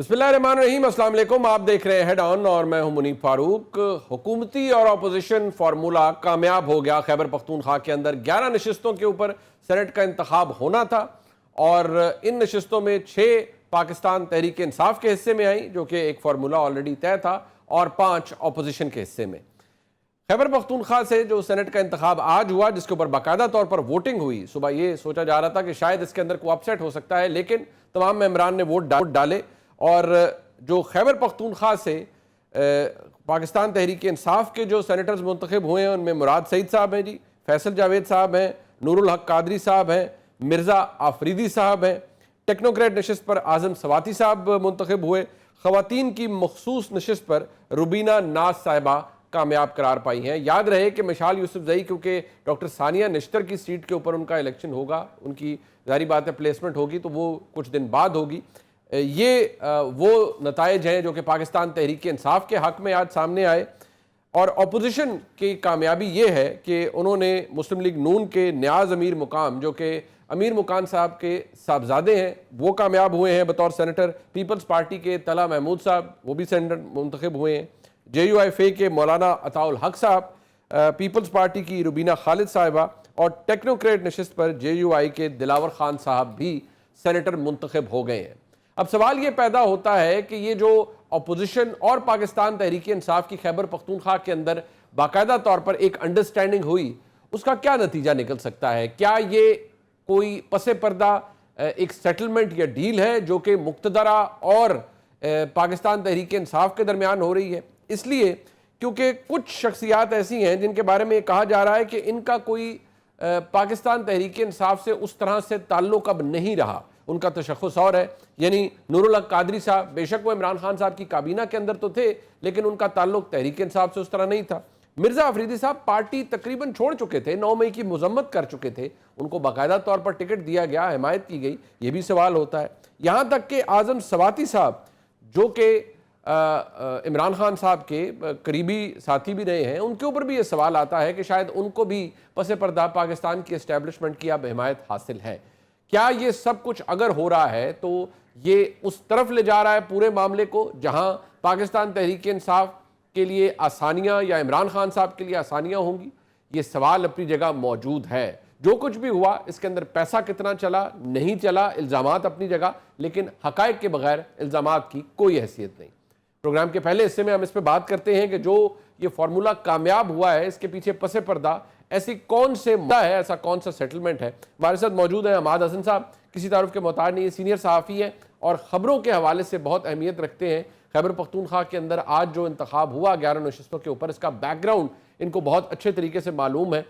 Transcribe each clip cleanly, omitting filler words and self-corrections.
بسم اللہ الرحمن الرحیم، السلام علیکم۔ آپ دیکھ رہے ہیں ہیڈ آن اور میں ہوں منیب فاروق۔ حکومتی اور اپوزیشن فارمولا کامیاب ہو گیا۔ خیبر پختونخوا کے اندر 11 نشستوں کے اوپر سینٹ کا انتخاب ہونا تھا اور ان نشستوں میں 6 پاکستان تحریک انصاف کے حصے میں آئیں، جو کہ ایک فارمولا آلریڈی طے تھا، اور 5 اپوزیشن کے حصے میں۔ خیبر پختونخوا سے جو سینٹ کا انتخاب آج ہوا، جس کے اوپر باقاعدہ طور پر ووٹنگ ہوئی، صبح یہ سوچا جا رہا تھا کہ شاید اس کے اندر کوئی اپسیٹ ہو سکتا ہے، لیکن تمام ممبران نے ووٹ ڈالے اور جو خیبر پختونخوا سے پاکستان تحریک انصاف کے جو سینیٹرز منتخب ہوئے ہیں، ان میں مراد سعید صاحب ہیں، جی فیصل جاوید صاحب ہیں، نور الحق قادری صاحب ہیں، مرزا آفریدی صاحب ہیں۔ ٹیکنوکریٹ نشست پر اعظم سواتی صاحب منتخب ہوئے۔ خواتین کی مخصوص نشست پر روبینہ ناز صاحبہ کامیاب قرار پائی ہیں۔ یاد رہے کہ مشال یوسف زئی، کیونکہ ڈاکٹر ثانیہ نشتر کی سیٹ کے اوپر ان کا الیکشن ہوگا، ان کی ظاہری بات ہے پلیسمنٹ ہوگی تو وہ کچھ دن بعد ہوگی۔ یہ وہ نتائج ہیں جو کہ پاکستان تحریک انصاف کے حق میں آج سامنے آئے، اور اپوزیشن کی کامیابی یہ ہے کہ انہوں نے مسلم لیگ نون کے نیاز امیر مقام، جو کہ امیر مکان صاحب کے صاحبزادے ہیں، وہ کامیاب ہوئے ہیں بطور سینیٹر۔ پیپلز پارٹی کے طلحہ محمود صاحب، وہ بھی سینیٹر منتخب ہوئے ہیں۔ جے یو ایف اے کے مولانا عطاء الحق صاحب، پیپلز پارٹی کی روبینہ خالد صاحبہ، اور ٹیکنوکریٹ نشست پر جے یو آئی کے دلاور خان صاحب بھی سینیٹر منتخب ہو گئے ہیں۔ اب سوال یہ پیدا ہوتا ہے کہ یہ جو اپوزیشن اور پاکستان تحریک انصاف کی خیبر پختونخوا کے اندر باقاعدہ طور پر ایک انڈرسٹینڈنگ ہوئی، اس کا کیا نتیجہ نکل سکتا ہے؟ کیا یہ کوئی پس پردہ ایک سیٹلمنٹ یا ڈیل ہے جو کہ مقتدرہ اور پاکستان تحریک انصاف کے درمیان ہو رہی ہے؟ اس لیے کیونکہ کچھ شخصیات ایسی ہیں جن کے بارے میں کہا جا رہا ہے کہ ان کا کوئی پاکستان تحریک انصاف سے اس طرح سے تعلق اب نہیں رہا، ان کا تشخص اور ہے۔ یعنی نور الحق قادری صاحب، بے شک وہ عمران خان صاحب کی کابینہ کے اندر تو تھے، لیکن ان کا تعلق تحریک انصاف سے اس طرح نہیں تھا۔ مرزا آفریدی صاحب پارٹی تقریباً چھوڑ چکے تھے، 9 مئی کی مذمت کر چکے تھے، ان کو باقاعدہ طور پر ٹکٹ دیا گیا، حمایت کی گئی، یہ بھی سوال ہوتا ہے۔ یہاں تک کہ اعظم سواتی صاحب، جو کہ عمران خان صاحب کے قریبی ساتھی بھی رہے ہیں، ان کے اوپر بھی یہ سوال آتا ہے کہ شاید ان کو بھی پس پردہ پاکستان کی اسٹیبلشمنٹ کی اب حمایت حاصل ہے۔ کیا یہ سب کچھ اگر ہو رہا ہے تو یہ اس طرف لے جا رہا ہے پورے معاملے کو جہاں پاکستان تحریک انصاف کے لیے آسانیاں یا عمران خان صاحب کے لیے آسانیاں ہوں گی؟ یہ سوال اپنی جگہ موجود ہے۔ جو کچھ بھی ہوا، اس کے اندر پیسہ کتنا چلا نہیں چلا، الزامات اپنی جگہ، لیکن حقائق کے بغیر الزامات کی کوئی حیثیت نہیں۔ پروگرام کے پہلے حصے میں ہم اس پہ بات کرتے ہیں کہ جو یہ فارمولا کامیاب ہوا ہے، اس کے پیچھے پس پردہ ایسی کون سے مدعا ہے، ایسا کون سا سیٹلمنٹ ہے؟ ہمارے ساتھ موجود ہیں عماد حسن صاحب، کسی تعارف کے محتاج نہیں، سینئر صحافی ہیں اور خبروں کے حوالے سے بہت اہمیت رکھتے ہیں۔ خیبر پختونخوا کے اندر آج جو انتخاب ہوا 11 نشستوں کے اوپر، اس کا بیک گراؤنڈ ان کو بہت اچھے طریقے سے معلوم ہے۔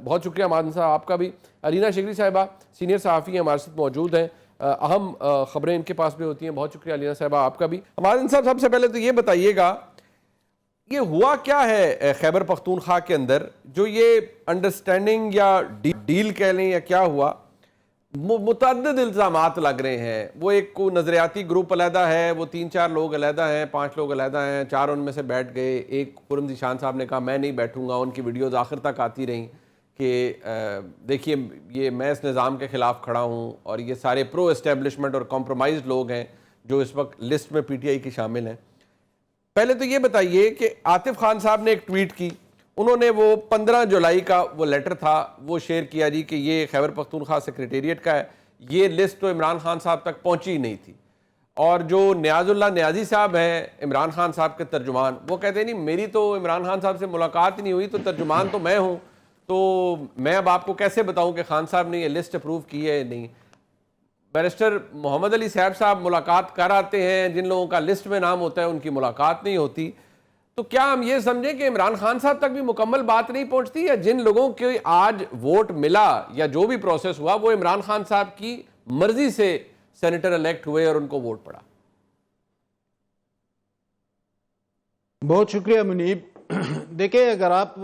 بہت شکریہ عماد حسن صاحب آپ کا بھی۔ علینا شگری صاحبہ سینئر صحافی ہیں، ہمارے ساتھ موجود ہیں، اہم خبریں ان کے پاس بھی ہوتی ہیں۔ بہت شکریہ علینا صاحبہ آپ کا بھی۔ عماد حسن صاحب، سب سے پہلے تو یہ بتائیے گا، یہ ہوا کیا ہے خیبر پختونخوا کے اندر جو یہ انڈرسٹینڈنگ یا ڈیل کہہ لیں یا کیا ہوا؟ متعدد الزامات لگ رہے ہیں۔ وہ ایک کو نظریاتی گروپ علیحدہ ہے، وہ 3-4 لوگ علیحدہ ہیں، 5 لوگ علیحدہ ہیں، 4 ان میں سے بیٹھ گئے۔ ایک خرم ذیشان صاحب نے کہا میں نہیں بیٹھوں گا، ان کی ویڈیوز آخر تک آتی رہیں کہ دیکھیے یہ میں اس نظام کے خلاف کھڑا ہوں، اور یہ سارے پرو اسٹیبلشمنٹ اور کمپرومائزڈ لوگ ہیں جو اس وقت لسٹ میں پی ٹی آئی کی شامل ہیں۔ پہلے تو یہ بتائیے کہ عاطف خان صاحب نے ایک ٹویٹ کی، انہوں نے وہ 15 جولائی کا وہ لیٹر تھا وہ شیئر کیا جی کہ یہ خیبر پختونخوا سیکریٹریٹ کا ہے۔ یہ لسٹ تو عمران خان صاحب تک پہنچی ہی نہیں تھی، اور جو نیاز اللہ نیازی صاحب ہیں عمران خان صاحب کے ترجمان، وہ کہتے ہیں نہیں میری تو عمران خان صاحب سے ملاقات ہی نہیں ہوئی، تو ترجمان تو میں ہوں، تو میں اب آپ کو کیسے بتاؤں کہ خان صاحب نے یہ لسٹ اپروو کی ہے یا نہیں۔ بیرسٹر محمد علی صاحب ملاقات کر آتے ہیں، جن لوگوں کا لسٹ میں نام ہوتا ہے ان کی ملاقات نہیں ہوتی۔ تو کیا ہم یہ سمجھیں کہ عمران خان صاحب تک بھی مکمل بات نہیں پہنچتی، یا جن لوگوں کے آج ووٹ ملا یا جو بھی پروسیس ہوا وہ عمران خان صاحب کی مرضی سے سینیٹر الیکٹ ہوئے اور ان کو ووٹ پڑا؟ بہت شکریہ منیب۔ دیکھیں، اگر آپ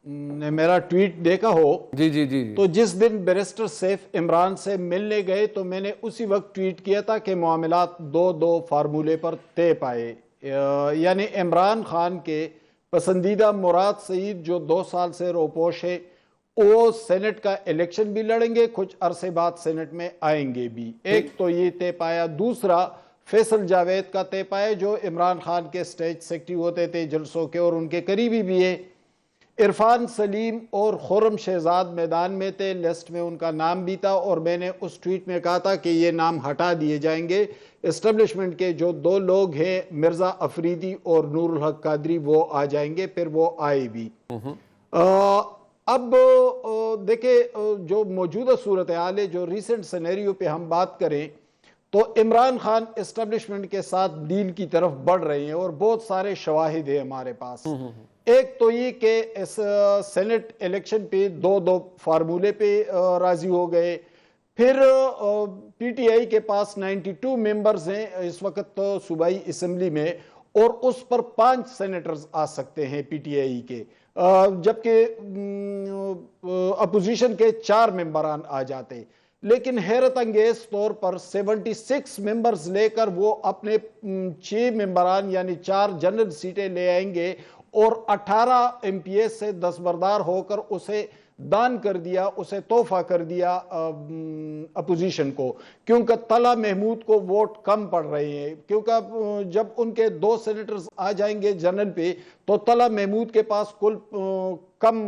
نے میرا ٹویٹ دیکھا ہو جی تو جس دن بیرسٹر سیف عمران سے ملنے گئے تو میں نے اسی وقت ٹویٹ کیا تھا کہ معاملات 2-2 فارمولے پر طے پائے، یعنی عمران خان کے پسندیدہ مراد سعید جو 2 سال سے روپوش ہے، وہ سینٹ کا الیکشن بھی لڑیں گے، کچھ عرصے بعد سینٹ میں آئیں گے بھی، ایک تو یہ طے پایا۔ دوسرا، فیصل جاوید کا طے پائے جو عمران خان کے سٹیج سیکرٹری ہوتے تھے جلسوں کے اور ان کے قریبی بھی ہیں۔ عرفان سلیم اور خرم شہزاد میدان میں تھے، لسٹ میں ان کا نام بھی تھا، اور میں نے اس ٹویٹ میں کہا تھا کہ یہ نام ہٹا دیے جائیں گے۔ اسٹیبلشمنٹ کے جو دو لوگ ہیں مرزا افریدی اور نور الحق قادری وہ آ جائیں گے، پھر وہ آئے بھی۔ اب دیکھیں جو موجودہ صورتحال ہے، جو ریسنٹ سینیریو پہ ہم بات کریں تو عمران خان اسٹیبلشمنٹ کے ساتھ ڈیل کی طرف بڑھ رہے ہیں، اور بہت سارے شواہد ہیں ہمارے پاس۔ ایک تو یہ کہ اس سینٹ الیکشن پہ دو فارمولے پہ راضی ہو گئے، پھر پی ٹی آئی کے پاس 92 ممبرز ہیں اس وقت صوبائی اسمبلی میں، اور اس پر 5 سینیٹرز آ سکتے ہیں پی ٹی آئی کے، جبکہ اپوزیشن کے 4 ممبران آ جاتے۔ لیکن حیرت انگیز طور پر 76 ممبرز لے کر وہ اپنے 6 ممبران یعنی 4 جنرل سیٹیں لے آئیں گے، اور 18 ایم پی ایس سے دستبردار ہو کر اسے دان کر دیا، اسے تحفہ کر دیا اپوزیشن کو، کیونکہ طلحہ محمود کو ووٹ کم پڑ رہے ہیں، کیونکہ جب ان کے 2 سینیٹرز آ جائیں گے جنرل پہ تو طلحہ محمود کے پاس کل کم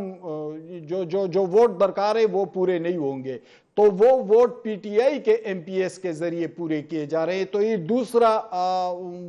جو ووٹ درکار ہے وہ پورے نہیں ہوں گے، تو وہ ووٹ پی ٹی آئی کے ایم پی ایس کے ذریعے پورے کیے جا رہے ہیں۔ تو یہ دوسرا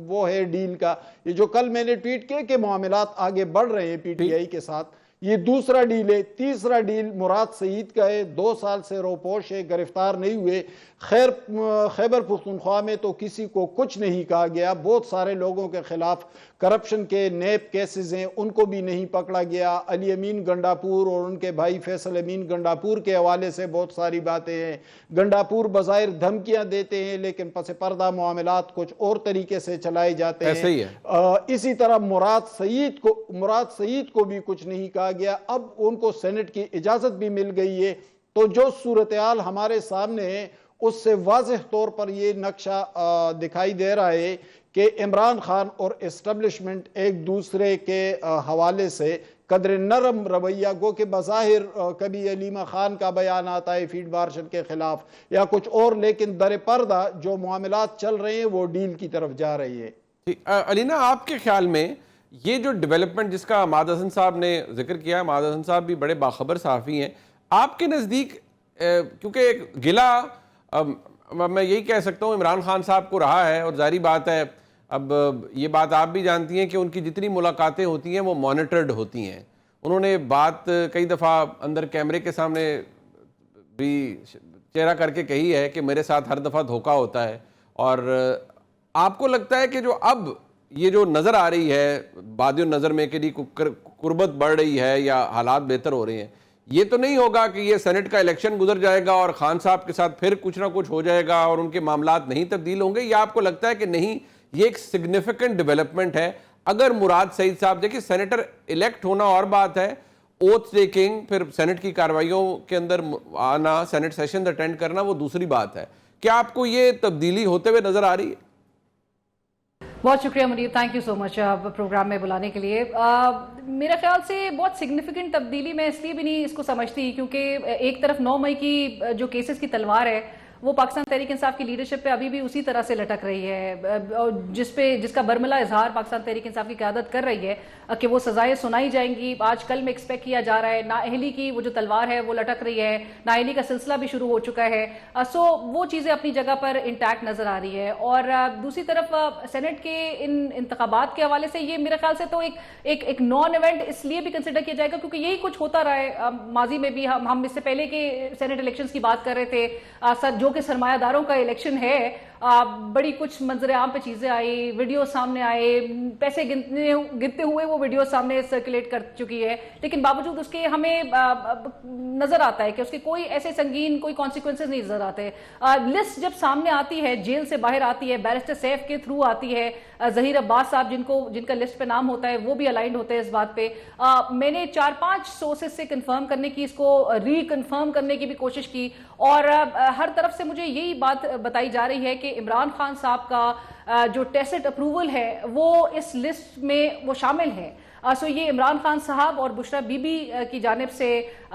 وہ ہے ڈیل کا، یہ جو کل میں نے ٹویٹ کیا کہ معاملات آگے بڑھ رہے ہیں پی ٹی آئی کے ساتھ، یہ دوسرا ڈیل ہے۔ تیسرا ڈیل مراد سعید کا ہے، 2 سال سے روپوش ہے، گرفتار نہیں ہوئے۔ خیبر پختونخوا میں تو کسی کو کچھ نہیں کہا گیا، بہت سارے لوگوں کے خلاف کرپشن کے نیب کیسز ہیں، ان کو بھی نہیں پکڑا گیا۔ علی امین گنڈاپور اور ان کے بھائی فیصل امین گنڈاپور کے حوالے سے بہت ساری باتیں ہیں۔ گنڈاپور بظاہر دھمکیاں دیتے ہیں لیکن پس پردہ معاملات کچھ اور طریقے سے چلائے جاتے ہیں۔ ایسے ہی ہے۔ اسی طرح مراد سعید کو بھی کچھ نہیں کہا گیا، اب ان کو سینٹ کی اجازت بھی مل گئی ہے۔ تو جو صورتحال ہمارے سامنے ہے اس سے واضح طور پر یہ نقشہ دکھائی دے رہا ہے کہ عمران خان اور اسٹیبلشمنٹ ایک دوسرے کے حوالے سے قدر نرم رویہ، گو کہ بظاہر کبھی علیمہ خان کا بیان آتا ہے فیلڈ مارشل کے خلاف یا کچھ اور، لیکن در پردہ جو معاملات چل رہے ہیں وہ ڈیل کی طرف جا رہی ہے۔ علینا، آپ کے خیال میں یہ جو ڈیولپمنٹ جس کا ماد حسن صاحب نے ذکر کیا ہے، ماد حسن صاحب بھی بڑے باخبر صحافی ہیں، آپ کے نزدیک کیونکہ ایک گلہ میں یہی کہہ سکتا ہوں عمران خان صاحب کو رہا ہے، اور ظاہری بات ہے اب یہ بات آپ بھی جانتی ہیں کہ ان کی جتنی ملاقاتیں ہوتی ہیں وہ مانیٹرڈ ہوتی ہیں۔ انہوں نے بات کئی دفعہ اندر کیمرے کے سامنے بھی چہرہ کر کے کہی ہے کہ میرے ساتھ ہر دفعہ دھوکہ ہوتا ہے، اور آپ کو لگتا ہے کہ جو اب یہ جو نظر آ رہی ہے بادی النظر میں کہ قربت بڑھ رہی ہے یا حالات بہتر ہو رہے ہیں، یہ تو نہیں ہوگا کہ یہ سینٹ کا الیکشن گزر جائے گا اور خان صاحب کے ساتھ پھر کچھ نہ کچھ ہو جائے گا اور ان کے معاملات نہیں تبدیل ہوں گے، یا آپ کو لگتا ہے کہ نہیں یہ ایک سگنیفیکنٹ ڈیولپمنٹ ہے؟ اگر مراد سعید صاحب، دیکھیں سینیٹر الیکٹ ہونا اور بات ہے، اوتھ ٹیکنگ، پھر سینٹ کی کارروائیوں کے اندر آنا، سینٹ سیشن اٹینڈ کرنا وہ دوسری بات ہے۔ کیا آپ کو یہ تبدیلی ہوتے ہوئے نظر آ رہی ہے؟ بہت شکریہ Munir, thank you so much programme میں بلانے کے لیے۔ میرے خیال سے بہت سگنیفیکنٹ تبدیلی میں اس لیے بھی نہیں اس کو سمجھتی کیونکہ ایک طرف 9 مئی کی جو کیسز کی تلوار ہے وہ پاکستان تحریک انصاف کی لیڈرشپ پہ ابھی بھی اسی طرح سے لٹک رہی ہے، جس کا برملا اظہار پاکستان تحریک انصاف کی قیادت کر رہی ہے کہ وہ سزائیں سنائی جائیں گی۔ آج کل میں ایکسپیکٹ کیا جا رہا ہے، نااہلی کی وہ جو تلوار ہے وہ لٹک رہی ہے، نااہلی کا سلسلہ بھی شروع ہو چکا ہے، سو وہ چیزیں اپنی جگہ پر انٹیکٹ نظر آ رہی ہے۔ اور دوسری طرف سینٹ کے ان انتخابات کے حوالے سے یہ میرے خیال سے تو ایک نان ایونٹ اس لیے بھی کنسیڈر کیا جائے گا کیونکہ یہی کچھ ہوتا رہا ہے ماضی میں بھی۔ ہم اس سے پہلے کے سینٹ الیکشنز کی بات کر رہے تھے، جو کہ سرمایہ داروں کا الیکشن ہے، بڑی کچھ منظر عام پہ چیزیں آئی، ویڈیو سامنے آئے، پیسے گنتے ہوئے وہ ویڈیو سامنے سرکولیٹ کر چکی ہے، لیکن باوجود اس کے ہمیں نظر آتا ہے کہ اس کے کوئی ایسے سنگین کوئی کانسیکوینسز نہیں نظر آتے۔ لسٹ جب سامنے آتی ہے، جیل سے باہر آتی ہے، بیرسٹر سیف کے تھرو آتی ہے، ظہیر عباس صاحب جن کا لسٹ پہ نام ہوتا ہے وہ بھی الائنڈ ہوتے ہیں اس بات پہ۔ میں نے 4-5 سورسز سے کنفرم کرنے کی، اس کو ری کنفرم کرنے کی بھی کوشش کی، اور ہر طرف سے مجھے یہی بات بتائی جا رہی ہے کہ عمران خان صاحب کا جو ٹیسٹ اپروول ہے وہ اس لسٹ میں وہ شامل ہے۔ سو یہ عمران خان صاحب اور بشرا بی بی کی جانب سے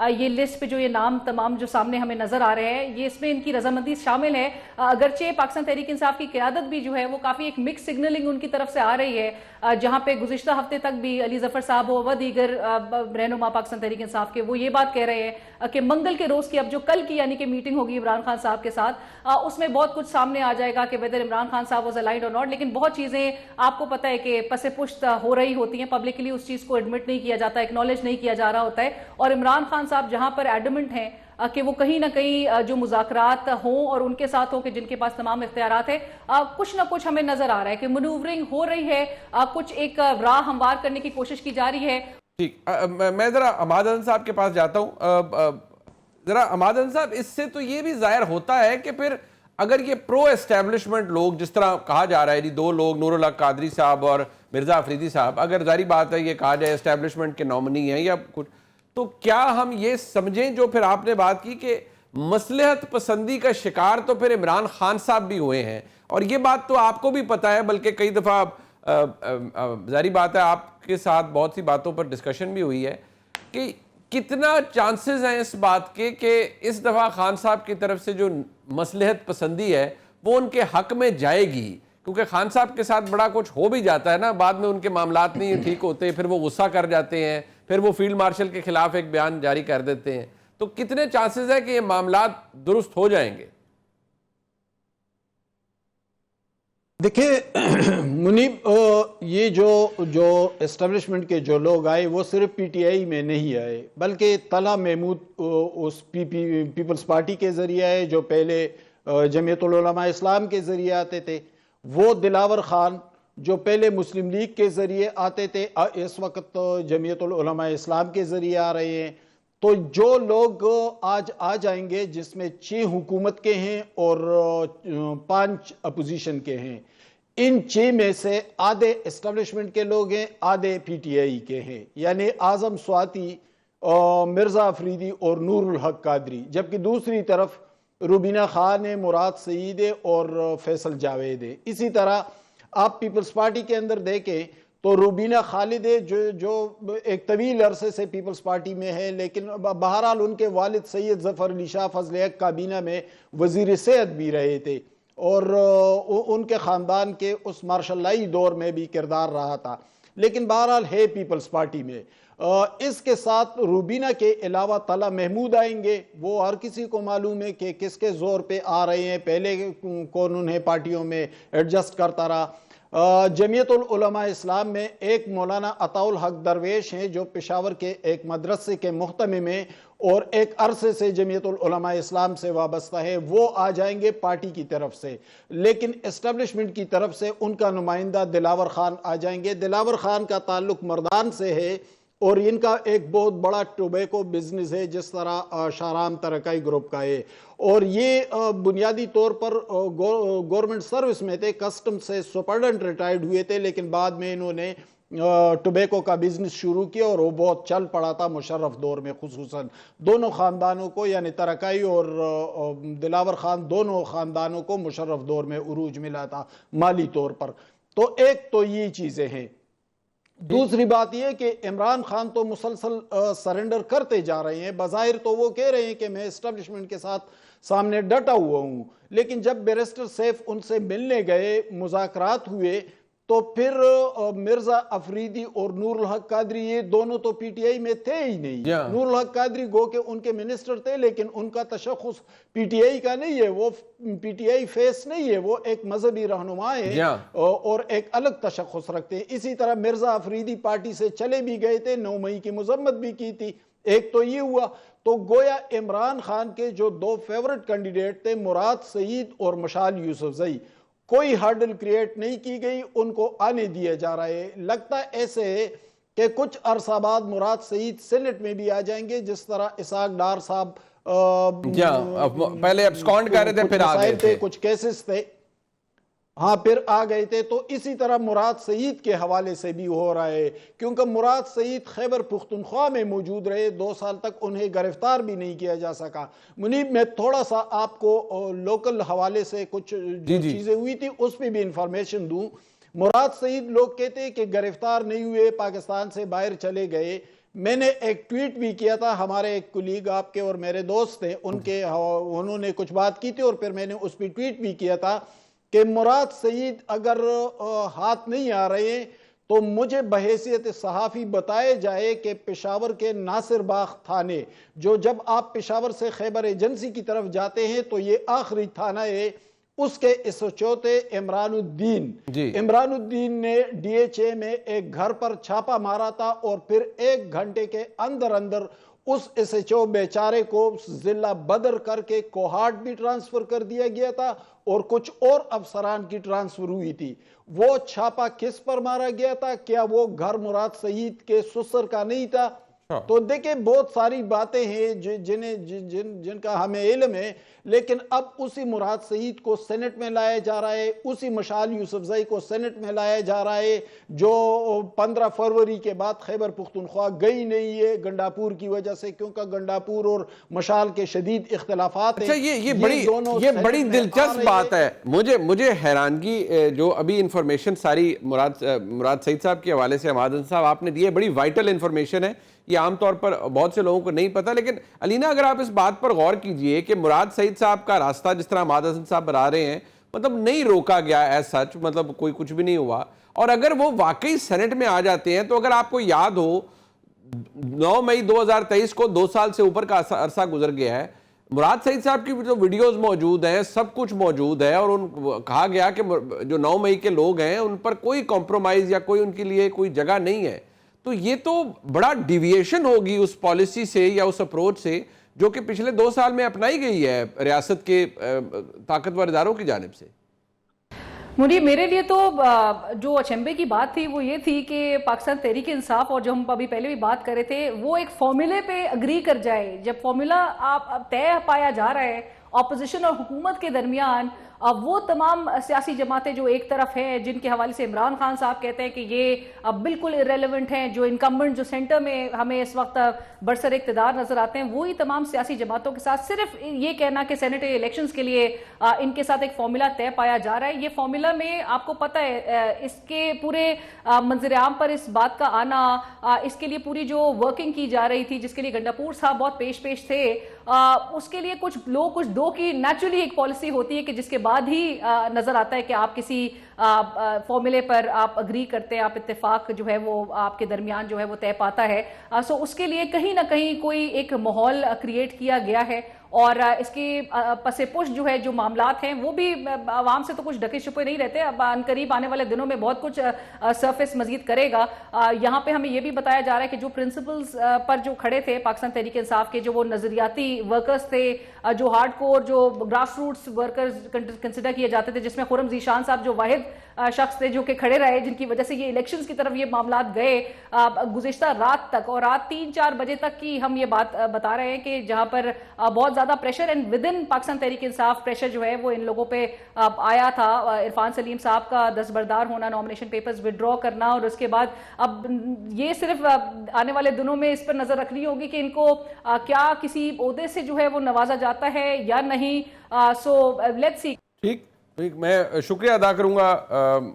یہ لسٹ پہ جو یہ نام تمام جو سامنے ہمیں نظر آ رہے ہیں، یہ اس میں ان کی رضامندی شامل ہے. اگرچہ پاکستان تحریک انصاف کی قیادت بھی جو ہے وہ کافی ایک مکس سگنلنگ ان کی طرف سے آ رہی ہے، جہاں پہ گزشتہ ہفتے تک بھی علی ظفر صاحب و دیگر رہنما پاکستان تحریک انصاف کے وہ یہ بات کہہ رہے ہیں کہ منگل کے روز کی اب جو کل کی یعنی کہ میٹنگ ہوگی عمران خان صاحب کے ساتھ، اس میں بہت کچھ سامنے آ جائے گا کہ ویدر عمران خان صاحب واز الائنڈ اور ناٹ. لیکن بہت چیزیں آپ کو پتہ ہے کہ پس پشت ہو رہی ہوتی ہیں، پبلکلی اس چیز کو ایڈمٹ نہیں کیا جاتا، ایکنالج نہیں کیا جا رہا ہوتا ہے. اور عمران خان صاحب جہاں پر ایڈمنٹ ہیں کہ وہ کہیں نہ کہیں جو مذاکرات ہوں اور ان کے ساتھ ہو کہ جن کے پاس تمام اختیارات ہیں، کچھ نہ کچھ ہمیں نظر آ رہا ہے کہ منوورنگ ہو رہی ہے، کچھ ایک راہ ہموار کرنے کی کوشش کی جا رہی ہے. ٹھیک، میں ذرا عماد حسن صاحب کے پاس جاتا ہوں. ذرا عماد حسن صاحب، اس سے تو یہ بھی ظاہر ہوتا ہے کہ پھر اگر یہ پرو اسٹیبلشمنٹ لوگ جس طرح کہا جا رہا ہے، یہ دو لوگ نور الحق قادری صاحب اور مرزا افریدی صاحب، اگر ظاہری بات ہے یہ کہا جائے اسٹیبلشمنٹ کے نامنی ہیں یا کچھ، تو کیا ہم یہ سمجھیں جو پھر آپ نے بات کی کہ مصلحت پسندی کا شکار تو پھر عمران خان صاحب بھی ہوئے ہیں؟ اور یہ بات تو آپ کو بھی پتہ ہے، بلکہ کئی دفعہ ظاہری بات ہے آپ کے ساتھ بہت سی باتوں پر ڈسکشن بھی ہوئی ہے کہ کتنا چانسز ہیں اس بات کے کہ اس دفعہ خان صاحب کی طرف سے جو مصلحت پسندی ہے وہ ان کے حق میں جائے گی، کیونکہ خان صاحب کے ساتھ بڑا کچھ ہو بھی جاتا ہے نا، بعد میں ان کے معاملات نہیں ٹھیک ہوتے، پھر وہ غصہ کر جاتے ہیں، پھر وہ فیلڈ مارشل کے خلاف ایک بیان جاری کر دیتے ہیں. تو کتنے چانسز ہے کہ یہ معاملات درست ہو جائیں گے؟ دیکھیں منیب، یہ جو اسٹیبلشمنٹ کے جو لوگ آئے وہ صرف پی ٹی آئی میں نہیں آئے، بلکہ طلحہ محمود اس پیپلز پارٹی کے ذریعے آئے جو پہلے جمعیت العلماء اسلام کے ذریعے آتے تھے، وہ دلاور خان جو پہلے مسلم لیگ کے ذریعے آتے تھے اس وقت جمعیت العلماء اسلام کے ذریعے آ رہے ہیں. تو جو لوگ آج آ جائیں گے جس میں 6 حکومت کے ہیں اور 5 اپوزیشن کے ہیں، ان 6 میں سے آدھے اسٹیبلشمنٹ کے لوگ ہیں، آدھے پی ٹی آئی کے ہیں، یعنی اعظم سواتی، مرزا افریدی اور نور الحق قادری، جبکہ دوسری طرف روبینہ خان ہے، مراد سعید ہے اور فیصل جاوید ہے. اسی طرح آپ پیپلز پارٹی کے اندر دیکھیں تو روبینہ خالد ہے جو ایک طویل عرصے سے پیپلز پارٹی میں ہے، لیکن بہرحال ان کے والد سید ظفر علی شاہ فضل حق کابینہ میں وزیر صحت بھی رہے تھے اور ان کے خاندان کے اس مارشل لائی دور میں بھی کردار رہا تھا، لیکن بہرحال ہے پیپلز پارٹی میں. اس کے ساتھ روبینہ کے علاوہ طلحہ محمود آئیں گے. وہ ہر کسی کو معلوم ہے کہ کس کے زور پہ آ رہے ہیں، پہلے کون انہیں پارٹیوں میں ایڈجسٹ کرتا رہا. جمعیت العلماء اسلام میں ایک مولانا عطا الحق درویش ہیں جو پشاور کے ایک مدرسے کے محتمم ہیں اور ایک عرصے سے جمعیت العلماء اسلام سے وابستہ ہے، وہ آ جائیں گے پارٹی کی طرف سے. لیکن اسٹیبلشمنٹ کی طرف سے ان کا نمائندہ دلاور خان آ جائیں گے. دلاور خان کا تعلق مردان سے ہے اور ان کا ایک بہت بڑا ٹوبیکو بزنس ہے جس طرح شاہرام ترقائی گروپ کا ہے، اور یہ بنیادی طور پر گورنمنٹ سروس میں تھے، کسٹم سے سپرڈنٹ ریٹائرڈ ہوئے تھے، لیکن بعد میں انہوں نے ٹوبیکو کا بزنس شروع کیا اور وہ بہت چل پڑا تھا مشرف دور میں. خصوصاً دونوں خاندانوں کو یعنی ترقائی اور دلاور خان دونوں خاندانوں کو مشرف دور میں عروج ملا تھا مالی طور پر. تو ایک تو یہ چیزیں ہیں. دوسری بات یہ کہ عمران خان تو مسلسل سرنڈر کرتے جا رہے ہیں. بظاہر تو وہ کہہ رہے ہیں کہ میں اسٹیبلشمنٹ کے ساتھ سامنے ڈٹا ہوا ہوں، لیکن جب بیرسٹر سیف ان سے ملنے گئے، مذاکرات ہوئے، تو پھر مرزا افریدی اور نور الحق قادری یہ دونوں تو پی ٹی آئی میں تھے ہی نہیں. نور الحق قادری گو کہ ان کے منسٹر تھے، لیکن ان کا تشخص پی ٹی آئی کا نہیں ہے، وہ پی ٹی آئی فیس نہیں ہے، وہ ایک مذہبی رہنما ہے اور ایک الگ تشخص رکھتے ہیں. اسی طرح مرزا افریدی پارٹی سے چلے بھی گئے تھے، 9 مئی کی مذمت بھی کی تھی. ایک تو یہ ہوا. تو گویا عمران خان کے جو 2 فیورٹ کینڈیڈیٹ تھے، مراد سعید اور مشال یوسفزئی، کوئی ہرڈل کریٹ نہیں کی گئی، ان کو آنے دیا جا رہا ہے. لگتا ایسے ہے کہ کچھ عرصہ بعد مراد سعید سینٹ میں بھی آ جائیں گے، جس طرح اسحاق ڈار صاحب پہلے ابسکانڈ کر رہے تھے پھر آ گئے تھے، کچھ کیسز تھے، ہاں پھر آ گئے تھے. تو اسی طرح مراد سعید کے حوالے سے بھی ہو رہا ہے، کیونکہ مراد سعید خیبر پختونخوا میں موجود رہے، 2 سال تک انہیں گرفتار بھی نہیں کیا جا سکا. منیب، میں تھوڑا سا آپ کو لوکل حوالے سے کچھ چیزیں ہوئی تھی اس پہ بھی انفارمیشن دوں. مراد سعید لوگ کہتے ہیں کہ گرفتار نہیں ہوئے، پاکستان سے باہر چلے گئے. میں نے ایک ٹویٹ بھی کیا تھا، ہمارے ایک کولیگ آپ کے اور میرے دوست تھے، انہوں نے کچھ بات کی تھی اور پھر میں نے اس پہ ٹویٹ بھی کیا تھا کہ مراد سعید اگر ہاتھ نہیں آ رہے ہیں تو مجھے بحیثیت صحافی بتائے جائے کہ پشاور کے ناصر باغ تھانے، جو جب آپ پشاور سے خیبر ایجنسی کی طرف جاتے ہیں تو یہ آخری تھانہ ہے، اس کے ایس ایچ او تھے عمران الدین. عمران الدین نے ڈی ایچ اے میں ایک گھر پر چھاپا مارا تھا اور پھر 1 گھنٹے کے اندر اس ایس ایچ او بیچارے کو ضلع بدر کر کے کوہاٹ بھی ٹرانسفر کر دیا گیا تھا اور کچھ اور افسران کی ٹرانسفر ہوئی تھی. وہ چھاپا کس پر مارا گیا تھا؟ کیا وہ گھر مراد سعید کے سسر کا نہیں تھا؟ تو دیکھیں بہت ساری باتیں ہیں جن کا ہمیں علم ہے، لیکن اب اسی مراد سعید کو سینٹ میں لایا جا رہا ہے، اسی مشال یوسفزئی کو سینٹ میں لایا جا رہا ہے، جو 15 فروری کے بعد خیبر پختونخوا گئی نہیں ہے گنڈاپور کی وجہ سے، کیونکہ گنڈاپور اور مشال کے شدید اختلافات ہیں. یہ بڑی دلچسپ بات ہے. مجھے حیرانگی جو ابھی انفارمیشن ساری مراد سعید صاحب کے حوالے سے حماد حسن صاحب آپ نے دی ہے، بڑی وائٹل انفارمیشن ہے. یہ عام طور پر بہت سے لوگوں کو نہیں پتا، لیکن علینا اگر آپ اس بات پر غور کیجئے کہ مراد سعید صاحب کا راستہ جس طرح حماد حسن صاحب بتا رہے ہیں مطلب نہیں روکا گیا ایز سچ، مطلب کوئی کچھ بھی نہیں ہوا، اور اگر وہ واقعی سینٹ میں آ جاتے ہیں تو اگر آپ کو یاد ہو 9 مئی 2023 کو 2 سال سے اوپر کا عرصہ گزر گیا ہے، مراد سعید صاحب کی جو ویڈیوز موجود ہیں سب کچھ موجود ہے، اور کہا گیا کہ جو 9 مئی کے لوگ ہیں ان پر کوئی کمپرومائز یا کوئی ان کے لیے کوئی جگہ نہیں ہے. تو یہ تو بڑا ڈیویشن ہوگی اس پالیسی سے یا اس اپروچ سے جو کہ پچھلے 2 سال میں اپنائی گئی ہے ریاست کے طاقتور اداروں کی جانب سے. منیر، میرے لیے تو جو اچنبے کی بات تھی وہ یہ تھی کہ پاکستان تحریک انصاف، اور جو ہم ابھی پہلے بھی بات کر رہے تھے، وہ ایک فارمولے پہ اگری کر جائے. جب فارمولا آپ طے پایا جا رہا ہے اپوزیشن اور حکومت کے درمیان، وہ تمام سیاسی جماعتیں جو ایک طرف ہیں جن کے حوالے سے عمران خان صاحب کہتے ہیں کہ یہ بالکل ارریلیونٹ ہیں، جو انکمبنٹ جو سینٹر میں ہمیں اس وقت برسر اقتدار نظر آتے ہیں، وہی تمام سیاسی جماعتوں کے ساتھ صرف یہ کہنا کہ سینیٹری الیکشنز کے لیے ان کے ساتھ ایک فارمولا طے پایا جا رہا ہے. یہ فارمولا میں آپ کو پتہ ہے اس کے پورے منظر عام پر اس بات کا آنا، اس کے لیے پوری جو ورکنگ کی جا رہی تھی جس کے لیے گنڈاپور صاحب بہت پیش تھے، اس کے لیے کچھ لوگ کچھ دو کی نیچرلی ایک پالیسی ہوتی ہے کہ جس کے بعد ہی نظر آتا ہے کہ آپ کسی فارمولے پر آپ اگری کرتے ہیں، آپ اتفاق جو ہے وہ آپ کے درمیان جو ہے وہ طے پاتا ہے. سو اس کے لیے کہیں نہ کہیں کوئی ایک ماحول کریٹ کیا گیا ہے، اور اس کے پس پش جو ہے جو معاملات ہیں وہ بھی عوام سے تو کچھ ڈھکے چھپے نہیں رہتے. اب قریب آنے والے دنوں میں بہت کچھ سرفیس مزید کرے گا. یہاں پہ ہمیں یہ بھی بتایا جا رہا ہے کہ جو پرنسپلز پر جو کھڑے تھے پاکستان تحریک انصاف کے، جو وہ نظریاتی ورکرز تھے، جو ہارڈ کور جو گراس روٹس ورکرز کنسیڈر کیے جاتے تھے، جس میں خرم ذیشان صاحب جو واحد شخص تھے جو کہ کھڑے رہے، جن کی وجہ سے یہ الیکشنز کی طرف یہ معاملات گئے گزشتہ رات تک، اور رات 3-4 بجے تک کی ہم یہ بات بتا رہے ہیں کہ جہاں پر بہت زیادہ pressure and with in Pakistan Tehreek Insaf pressure جو ہے وہ ان لوگوں پہ آیا تھا. عرفان سلیم صاحب کا دستبردار ہونا، نامنیشن پیپرز وڈرا کرنا، اور اس کے بعد اب یہ صرف آنے والے دنوں میں اس پر نظر رکھنی ہوگی کہ ان کو کیا کسی عہدے سے جو ہے وہ نوازا جاتا ہے یا نہیں. So let's see. ٹھیک، میں شکریہ ادا کروں گا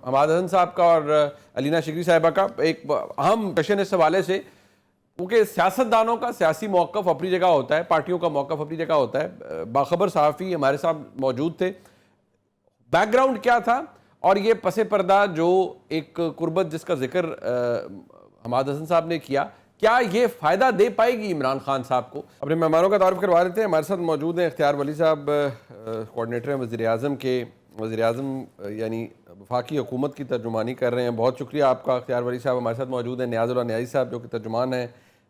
حماد حسن صاحب کا اور علینا شکری صاحبہ کا. ایک اہم کوشچن اس حوالے سے، کیونکہ سیاستدانوں کا سیاسی موقف اپنی جگہ ہوتا ہے، پارٹیوں کا موقف اپنی جگہ ہوتا ہے. باخبر صحافی ہمارے ساتھ موجود تھے. بیک گراؤنڈ کیا تھا اور یہ پس پردہ جو ایک قربت جس کا ذکر حماد حسن صاحب نے کیا یہ فائدہ دے پائے گی عمران خان صاحب کو؟ اپنے مہمانوں کا تعارف کروا دیتے ہیں. ہمارے ساتھ موجود ہیں اختیار ولی صاحب، کوارڈینیٹر ہیں وزیر اعظم کے، وزیر اعظم یعنی وفاقی حکومت کی ترجمانی کر رہے ہیں. بہت شکریہ آپ کا اختیار ولی صاحب. ہمارے ساتھ موجود ہیں نیاز اللہ نیازی صاحب جو کہ ترجمان ہیں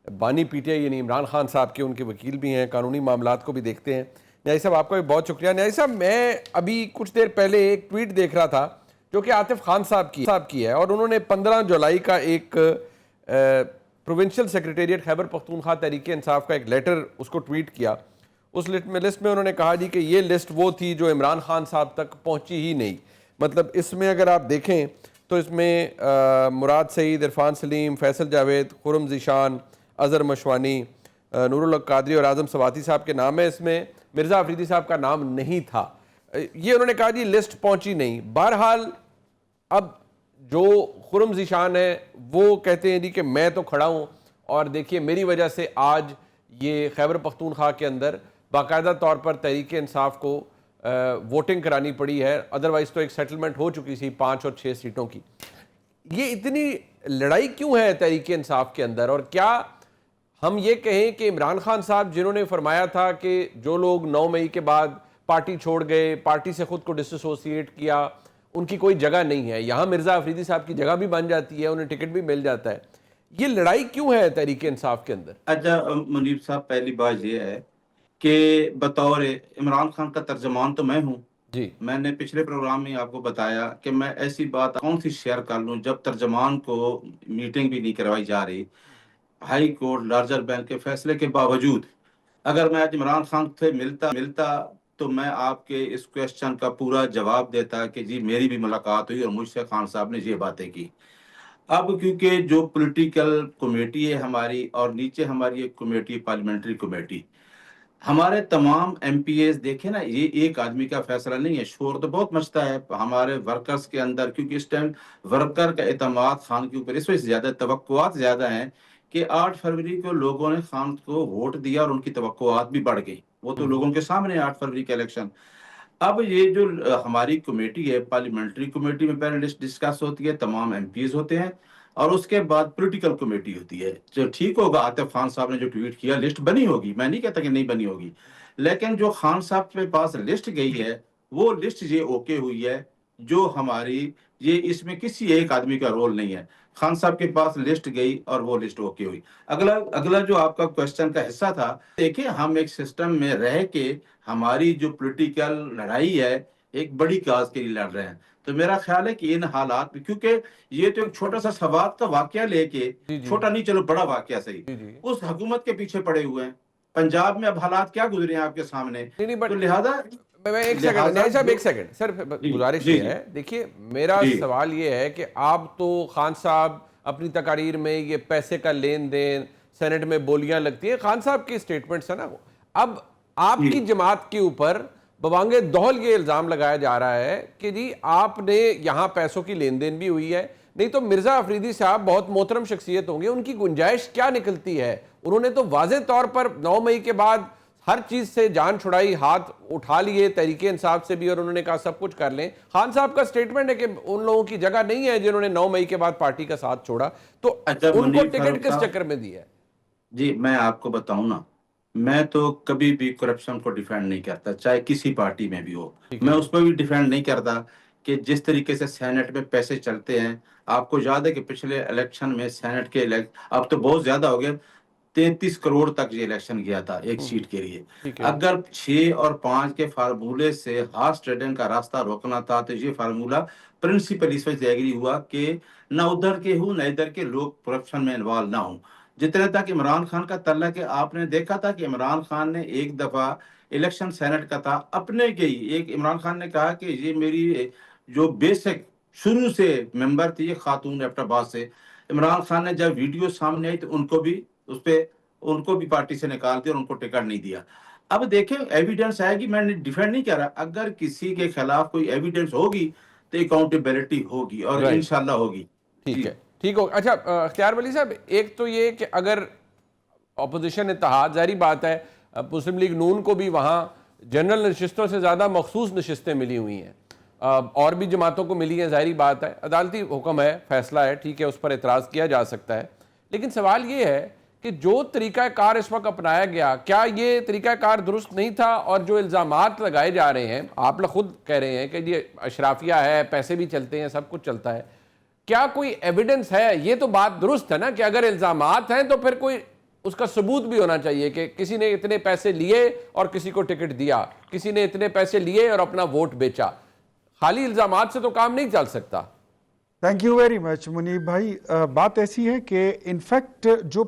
بانی پی ٹی آئی یعنی عمران خان صاحب کے، ان کے وکیل بھی ہیں، قانونی معاملات کو بھی دیکھتے ہیں. نیازی صاحب آپ کا بھی بہت شکریہ. نیازی صاحب میں ابھی کچھ دیر پہلے ایک ٹویٹ دیکھ رہا تھا جو کہ عاطف خان صاحب کی ہے، اور انہوں نے 15 جولائی کا ایک پروونشل سیکریٹریٹ خیبر پختونخوا تحریک انصاف کا ایک لیٹر اس کو ٹویٹ کیا. اس لسٹ میں انہوں نے کہا جی کہ یہ لسٹ وہ تھی جو عمران خان صاحب تک پہنچی ہی نہیں. مطلب اس میں اگر آپ دیکھیں تو اس میں مراد سعید، عرفان سلیم، فیصل جاوید، خرم ذیشان، اظہر مشوانی، نور الحق قادری اور اعظم سواتی صاحب کے نام ہے. اس میں مرزا افریدی صاحب کا نام نہیں تھا. یہ انہوں نے کہا جی لسٹ پہنچی نہیں. بہرحال اب جو خرم ذیشان ہے وہ کہتے ہیں جی کہ میں تو کھڑا ہوں اور دیکھیے میری وجہ سے آج یہ خیبر پختونخوا کے اندر باقاعدہ طور پر تحریک انصاف کو ووٹنگ کرانی پڑی ہے، ادروائز تو ایک سیٹلمنٹ ہو چکی تھی 5 اور 6 سیٹوں کی۔ یہ اتنی لڑائی کیوں ہے تحریک انصاف کے اندر؟ اور کیا ہم یہ کہیں کہ عمران خان صاحب جنہوں نے فرمایا تھا کہ جو لوگ 9 مئی کے بعد پارٹی چھوڑ گئے، پارٹی سے خود کو ڈس ایسوسیٹ کیا، ان کی کوئی جگہ نہیں ہے، یہاں مرزا افریدی صاحب کی جگہ بھی بن جاتی ہے، انہیں ٹکٹ بھی مل جاتا ہے، یہ لڑائی کیوں ہے تحریک انصاف کے اندر؟ اچھا منیب صاحب، پہلی بات یہ ہے کہ بطور عمران خان کا ترجمان تو میں ہوں جی، میں نے پچھلے پروگرام میں آپ کو بتایا کہ میں ایسی بات کون سی شیئر کر لوں جب ترجمان کو میٹنگ بھی نہیں کروائی جا رہی، ہائی کورٹ لارجر بینچ کے فیصلے کے باوجود اگر میں آج عمران خان سے ملتا تو میں آپ کے اس کویسچن کا پورا جواب دیتا کہ جی میری بھی ملاقات ہوئی اور مجھ سے خان صاحب نے یہ باتیں کی۔ اب کیونکہ جو پولیٹیکل کمیٹی ہے ہماری، اور نیچے ہماری ایک کمیٹی پارلیمنٹری کمیٹی، ہمارے تمام ایم پی ایز دیکھیں نا، یہ ایک آدمی کا فیصلہ نہیں ہے، شور تو بہت مچتا ہے ہمارے ورکرز کے اندر، کیونکہ اس ٹائم ورکر کا اعتماد خان کے اوپر اس وجہ سے زیادہ، توقعات زیادہ ہیں کہ 8 فروری کو لوگوں نے خان کو ووٹ دیا اور ان کی توقعات بھی بڑھ گئی، وہ تو لوگوں کے سامنے 8 فروری کا الیکشن۔ اب یہ جو ہماری کمیٹی ہے پارلیمنٹری کمیٹی میں پہلے لسٹ ڈسکس ہوتی ہے، تمام ایم پیز ہوتے ہیں، اور اس کے بعد پولیٹیکل کمیٹی ہوتی ہے۔ جو ٹھیک ہوگا عاطف خان صاحب نے جو ٹویٹ کیا، لسٹ بنی ہوگی، میں نہیں کہتا کہ نہیں بنی ہوگی، لیکن جو خان صاحب کے پاس لسٹ گئی ہے وہ لسٹ یہ اوکے ہوئی ہے، جو ہماری یہ اس میں کسی ایک آدمی کا رول نہیں ہے، خان صاحب کے پاس لسٹ گئی اور وہ لسٹ اوکے ہوئی۔ اگلا جو آپ کا کوشچن کا حصہ تھا، دیکھیں ہم ایک سسٹم میں رہ کے ہماری جو پولیٹیکل لڑائی ہے ایک بڑی کاز کے لیے لڑ رہے ہیں، تو میرا خیال ہے کہ ان حالات میں، کیونکہ یہ تو ایک چھوٹا سا سوات کا واقعہ لے کے، چھوٹا نہیں چلو بڑا واقعہ صحیح، اس حکومت کے پیچھے پڑے ہوئے ہیں۔ پنجاب میں اب حالات کیا گزرے ہیں آپ کے سامنے، تو لہذا ایک سیکنڈ سر، گزارش یہ ہے، دیکھیے میرا سوال یہ ہے کہ آپ تو خان صاحب اپنی تقاریر میں یہ پیسے کا لین دین، سینٹ میں بولیاں لگتی ہیں، خان صاحب کی سٹیٹمنٹس ہیں نا، اب آپ کی جماعت کے اوپر بوانگ دہل یہ الزام لگایا جا رہا ہے کہ جی آپ نے یہاں پیسوں کی لین دین بھی ہوئی ہے، نہیں تو مرزا افریدی صاحب بہت محترم شخصیت ہوں گے، ان کی گنجائش کیا نکلتی ہے؟ انہوں نے تو واضح طور پر 9 مئی کے بعد ہر چیز سے جان چھڑائی، ہاتھ اٹھا لیے تحریک انصاف سے بھی، اور انہوں نے کہا سب کچھ کر لیں۔ خان صاحب کا سٹیٹمنٹ ہے کہ ان لوگوں کی جگہ نہیں ہے جنہوں نے 9 مئی کے بعد پارٹی کا ساتھ چھوڑا، تو ان کو ٹکٹ کس چکر میں دی ہے؟ جی میں آپ کو بتاؤں نا، میں تو کبھی بھی کرپشن کو ڈیفینڈ نہیں کرتا، چاہے کسی پارٹی میں بھی ہو، میں اس کو بھی ڈیفینڈ نہیں کرتا کہ جس طریقے سے سینٹ میں پیسے چلتے ہیں۔ آپ کو یاد ہے کہ پچھلے الیکشن میں سینٹ کے اب تو بہت زیادہ ہو گیا، 33 کروڑ تک یہ الیکشن گیا تھا ایک سیٹ کے لیے۔ اگر 6 اور 5 کے فارمولے سے ہارس ٹریڈنگ کا راستہ روکنا تھا تو یہ فارمولہ پرنسپل اس وجہ ایگری ہوا کہ نہ ادھر کے ہوں نہ ادھر کے لوگ کرپشن میں انوالو نہ ہوں۔ جتنے تک عمران خان کا تعلق ہے، آپ نے دیکھا تھا کہ عمران خان نے ایک دفعہ الیکشن سینٹ کا تھا اپنے کے ہی، ایک عمران خان نے کہا کہ یہ میری جو بیسک شروع سے ممبر تھی یہ خاتون ایبٹ آباد سے، عمران خان نے جب ویڈیو سامنے آئی تو ان کو بھی پارٹی سے نکال دیا اور ان کو ٹکٹ نہیں دیا۔ اب دیکھیں ایویڈنس آئے گی، میں نے ڈیفینڈ نہیں کر رہا، اگر کسی کے خلاف کوئی ایویڈنس ہوگی تو اکاؤنٹیبلٹی ہوگی اور انشاءاللہ ہوگی۔ ٹھیک ہے، ٹھیک ہو۔ اچھا اختیار ولی صاحب، ایک تو یہ کہ اگر اپوزیشن اتحاد، ظاہری بات ہے مسلم لیگ نون کو بھی وہاں جنرل نشستوں سے زیادہ مخصوص نشستیں ملی ہوئی ہیں، اور بھی جماعتوں کو ملی ہیں، ظاہری بات ہے، عدالتی حکم ہے، فیصلہ ہے، ٹھیک ہے، اس پر اعتراض کیا جا سکتا ہے، لیکن سوال یہ ہے کہ جو طریقہ کار اس وقت اپنایا گیا، کیا یہ طریقہ کار درست نہیں تھا؟ اور جو الزامات لگائے جا رہے ہیں، آپ لوگ خود کہہ رہے ہیں کہ یہ اشرافیہ ہے، پیسے بھی چلتے ہیں، سب کچھ چلتا ہے، کیا کوئی ایویڈنس ہے؟ یہ تو بات درست ہے نا کہ اگر الزامات ہیں تو پھر کوئی اس کا ثبوت بھی ہونا چاہیے کہ کسی نے اتنے پیسے لیے اور کسی کو ٹکٹ دیا، کسی نے اتنے پیسے لیے اور اپنا ووٹ بیچا، خالی الزامات سے تو کام نہیں چل سکتا۔ تھینک یو ویری مچ منیب بھائی۔ بات ایسی ہے کہ انفیکٹ جو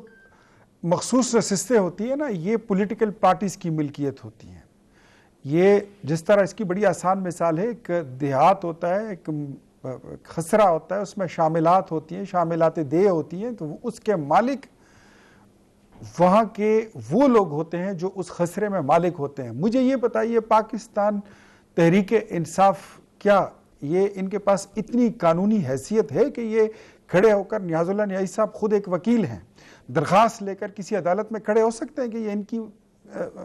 مخصوص نشستیں ہوتی ہیں نا، یہ پولیٹیکل پارٹیز کی ملکیت ہوتی ہیں۔ یہ جس طرح اس کی بڑی آسان مثال ہے، ایک دیہات ہوتا ہے، ایک خسرہ ہوتا ہے، اس میں شاملات ہوتی ہیں، شاملات دے ہوتی ہیں، تو اس کے مالک وہاں کے وہ لوگ ہوتے ہیں جو اس خسرے میں مالک ہوتے ہیں۔ مجھے یہ بتائیے، پاکستان تحریک انصاف، کیا یہ ان کے پاس اتنی قانونی حیثیت ہے کہ یہ کھڑے ہو کر نیازاللہ نیازی صاحب خود ایک وکیل ہیں, درخواست لے کر کسی عدالت میں کھڑے ہو سکتے ہیں کہ یہ ان کی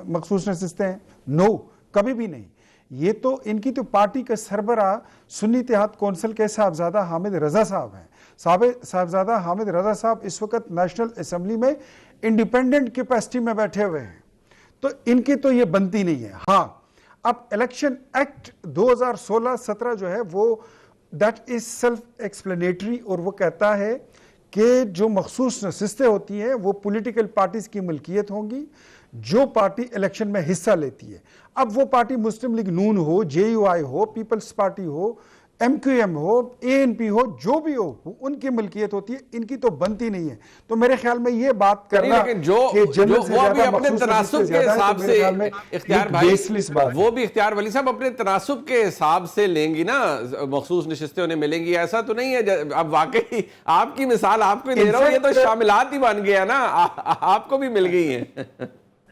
مخصوص نشستیں ہیں؟ نو, کبھی بھی نہیں. یہ تو ان کی تو پارٹی کے سربراہ سنی اتحاد کونسل کے صاحبزادہ حامد رضا صاحب ہیں. صاحبزادہ حامد رضا صاحب اس وقت نیشنل اسمبلی میں انڈیپینڈنٹ کیپیسٹی میں بیٹھے ہوئے ہیں, تو ان کی تو یہ بنتی نہیں ہے. ہاں, اب الیکشن ایکٹ 2016-17 جو ہے وہ دیٹ از سیلف ایکسپلینیٹری, اور وہ کہتا ہے کہ جو مخصوص نشستیں ہوتی ہیں وہ پولیٹیکل پارٹیز کی ملکیت ہوں گی جو پارٹی الیکشن میں حصہ لیتی ہے. اب وہ پارٹی مسلم لیگ نون ہو, جے یو آئی ہو, پیپلز پارٹی ہو, ایم کیو ایم ہو, اے این پی ہو, جو بھی ہو, ان کی ملکیت ہوتی ہے, ان کی تو بنتی نہیں ہے. تو میرے خیال میں یہ بات کرنا کہ جنرل سے زیادہ مخصوص نشستیں زیادہ ہے, تو میرے خیال میں ایک بیسلیس بات ہے. وہ بھی اختیار ولی صاحب اپنے تناسب کے حساب سے لیں گی نا, مخصوص نشستیں انہیں ملیں گی, ایسا تو نہیں ہے. اب واقعی آپ کی مثال آپ کو دے رہا ہوں, یہ تو شاملات ہی بن گیا نا, آپ کو بھی مل گئی ہیں.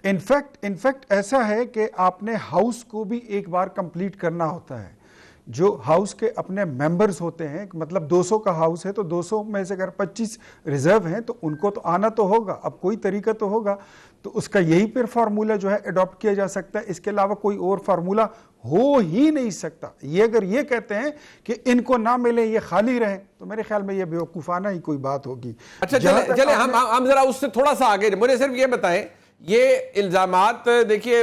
انفیکٹ ایسا ہے کہ آپ نے ہاؤس کو بھی ایک بار کمپلیٹ کرنا ہوتا ہے. جو ہاؤس کے اپنے ممبرز ہوتے ہیں, مطلب 200 کا ہاؤس ہے تو 200 میں سے اگر 25 ریزرو ہیں تو ان کو تو آنا تو ہوگا, اب کوئی طریقہ تو ہوگا. تو اس کا یہی پھر فارمولہ جو ہے اڈاپٹ کیا جا سکتا ہے, اس کے علاوہ کوئی اور فارمولہ ہو ہی نہیں سکتا. یہ اگر یہ کہتے ہیں کہ ان کو نہ ملے, یہ خالی رہیں, تو میرے خیال میں یہ بیوقوفانہ ہی کوئی بات ہوگی. اچھا چلیں ہم ذرا اس سے تھوڑا سا آگے, مجھے صرف یہ بتائیں, یہ الزامات دیکھیے